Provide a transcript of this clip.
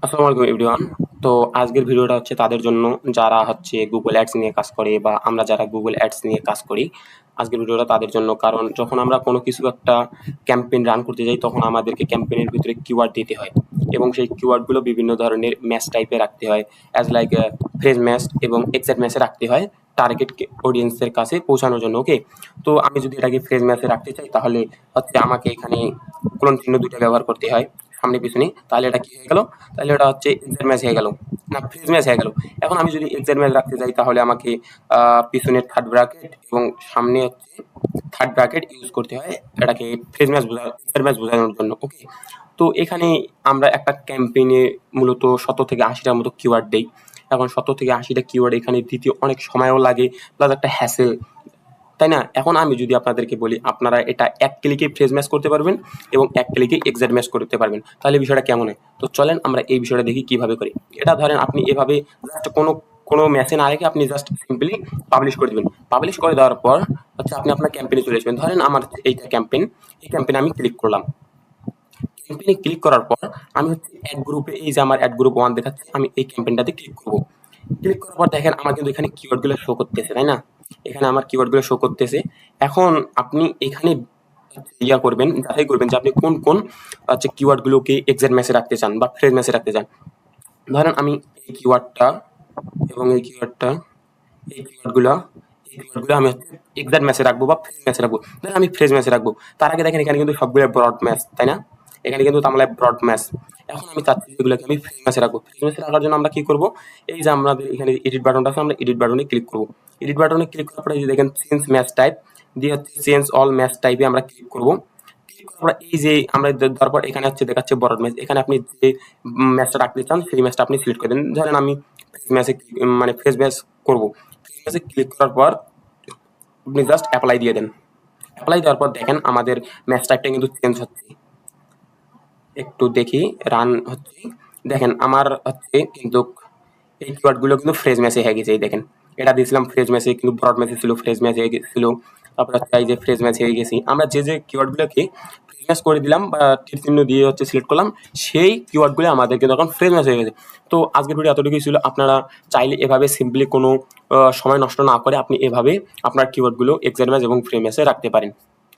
আসসালামু আলাইকুম এভরিওয়ান। তো আজকের ভিডিওটা হচ্ছে তাদের জন্য যারা হচ্ছে গুগল অ্যাডস নিয়ে কাজ করে বা আমরা যারা গুগল অ্যাডস নিয়ে কাজ করি। আজকের ভিডিওটা তাদের জন্য, কারণ যখন আমরা কোনো কিছু একটা ক্যাম্পেইন রান করতে যাই তখন আমাদেরকে ক্যাম্পেইনের ভিতরে কিওয়ার্ড দিতে হয় এবং সেই কিওয়ার্ডগুলো বিভিন্ন ধরনের ম্যাচ টাইপে রাখতে হয়, অ্যাজ লাইক ফ্রেজ ম্যাচ এবং এক্সাক্ট ম্যাচে রাখতে হয় টার্গেট অডিয়েন্সের কাছে পৌঁছানোর জন্য। ওকে, তো আমি যদি এটাকে ফ্রেজ ম্যাচে রাখতে চাই তাহলে হচ্ছে আমাকে এখানে কোলন চিহ্ন দুইটা ব্যবহার করতে হয় সামনে পিছনে। তাহলে এটা কি হয়ে গেল? তাহলে এটা হচ্ছে এক্সাক্ট ম্যাচ হয়ে গেল, না ফ্রেজ ম্যাচ হয়ে গেল। এখন আমি যদি এক্সাক্ট ম্যাচ রাখতে চাই তাহলে আমাকে পিছনে থার্ড ব্র্যাকেট এবং সামনে হচ্ছে থার্ড ব্র্যাকেট ইউজ করতে হয় এটাকে ফ্রেজ ম্যাচ বোঝানোর জন্য। ওকে, তো এখানে আমরা একটা ক্যাম্পেইনে মূলত 70 থেকে 80টার মতো কিওয়ার্ড দেই। এখন 70 থেকে 80টা কিওয়ার্ড এখানে দিতে অনেক সময়ও লাগে, প্লাস একটা হ্যাসেল, তাই না? এখন আমি যদি আপনাদেরকে বলি আপনারা এটা এক ক্লিকে ফ্রেজ ম্যাচ করতে পারবেন এবং এক ক্লিকে এক্সাক্ট ম্যাচ করতে পারবেন, তাহলে বিষয়টা কেমন হয়? তো চলেন আমরা এই বিষয়টা দেখি কিভাবে করি। এটা ধরেন আপনি এভাবে জাস্ট কোনো কোনো ম্যাচে না রেখে আপনি জাস্ট সিম্পলি পাবলিশ করে দিবেন। পাবলিশ করে দেওয়ার পর হচ্ছে আপনি আপনার ক্যাম্পেইনে চলে আসবেন। ধরেন আমার এইটা ক্যাম্পেইন, এই ক্যাম্পেইনে আমি ক্লিক করলাম। ক্যাম্পেইনে ক্লিক করার পর আমি হচ্ছে অ্যাড গ্রুপে, এই যে আমার অ্যাড গ্রুপ 1 দেখাচ্ছে, আমি এই ক্যাম্পেইনটাতে ক্লিক করব। ক্লিক করার পর দেখেন আমার কিন্তু এখানে কিওয়ার্ডগুলো শো করতেছে, তাই না? এখানে আমার কিওয়ার্ডগুলো শো করতেছে। এখন আপনি এখানে করবেন, যাচাই করবেন যে আপনি কোন কোন হচ্ছে কিওয়ার্ডগুলোকে এক্সাক্ট ম্যাচে রাখতে চান বা ফ্রেজ ম্যাচে রাখতে চান। ধরেন আমি এই কিওয়ার্ডটা এবং এই কিওয়ার্ডটা, এই কিওয়ার্ডগুলো আমি হচ্ছে এক্সাক্ট ম্যাচে রাখবো বা ফ্রেজ ম্যাচে রাখবো। ধরেন আমি ফ্রেজ ম্যাচে রাখবো। তার আগে দেখেন এখানে কিন্তু সবগুলো ব্রড ম্যাচ, তাই না? এখানে কিন্তু তামলায় ব্রড ম্যাচ। এখন আমি চাচ্ছি যেগুলোকে আমি ফ্রেজ ম্যাচে রাখবো। ফ্রেজ ম্যাচে রাখার জন্য আমরা কি করব? এই যে আমাদের এখানে এডিট বাটনটা আছে, আমরা এডিট বাটনে ক্লিক করব। এডিট বাটনে ক্লিক করার পরে এই যে দেখেন চেঞ্জ ম্যাচ টাইপ দিয়ে হচ্ছে চেঞ্জ অল ম্যাচ টাইপে আমরা ক্লিক করব। ক্লিক করার পর এই যে আমরা দেওয়ার পর এখানে হচ্ছে দেখাচ্ছে ব্রড ম্যাচ। এখানে আপনি যে ম্যাচটা রাখতে চান সেই ম্যাচটা আপনি সিলেক্ট করে দেন। ধরেন আমি ফ্রেজ ম্যাচে মানে ফ্রেজ ম্যাচ করব। ফ্রেজ ম্যাচে ক্লিক করার পর আপনি জাস্ট অ্যাপ্লাই দিয়ে দেন। অ্যাপ্লাই দেওয়ার পর দেখেন আমাদের ম্যাচ টাইপটা কিন্তু চেঞ্জ হচ্ছে। একটু দেখি, রান হচ্ছে। দেখেন আমার হচ্ছে কিন্তু এই কিওয়ার্ডগুলো কিন্তু ফ্রেজ ম্যাচে হয়ে গেছে। এই দেখেন, এটা দিয়েছিলাম ফ্রেজ ম্যাচে, কিন্তু ব্রড ম্যাচে ছিল, ফ্রেজ ম্যাচ হয়ে গেছিল। তারপর হচ্ছে এই যে ফ্রেজ ম্যাচ হয়ে গেছি। আমরা যে যে কিওয়ার্ডগুলোকে ফ্রেজ ম্যাচ করে দিলাম বা তীর চিহ্ন দিয়ে হচ্ছে সিলেক্ট করলাম, সেই কিওয়ার্ডগুলো আমাদের কিন্তু এখন ফ্রেজ ম্যাচ হয়ে গেছে। তো আজকের ভিডিও এতটুকুই ছিল। আপনারা চাইলে এভাবে সিম্পলি কোনো সময় নষ্ট না করে আপনি এভাবে আপনার কিওয়ার্ডগুলো এক্সাক্ট ম্যাচ এবং ফ্রেজ ম্যাচে রাখতে পারেন।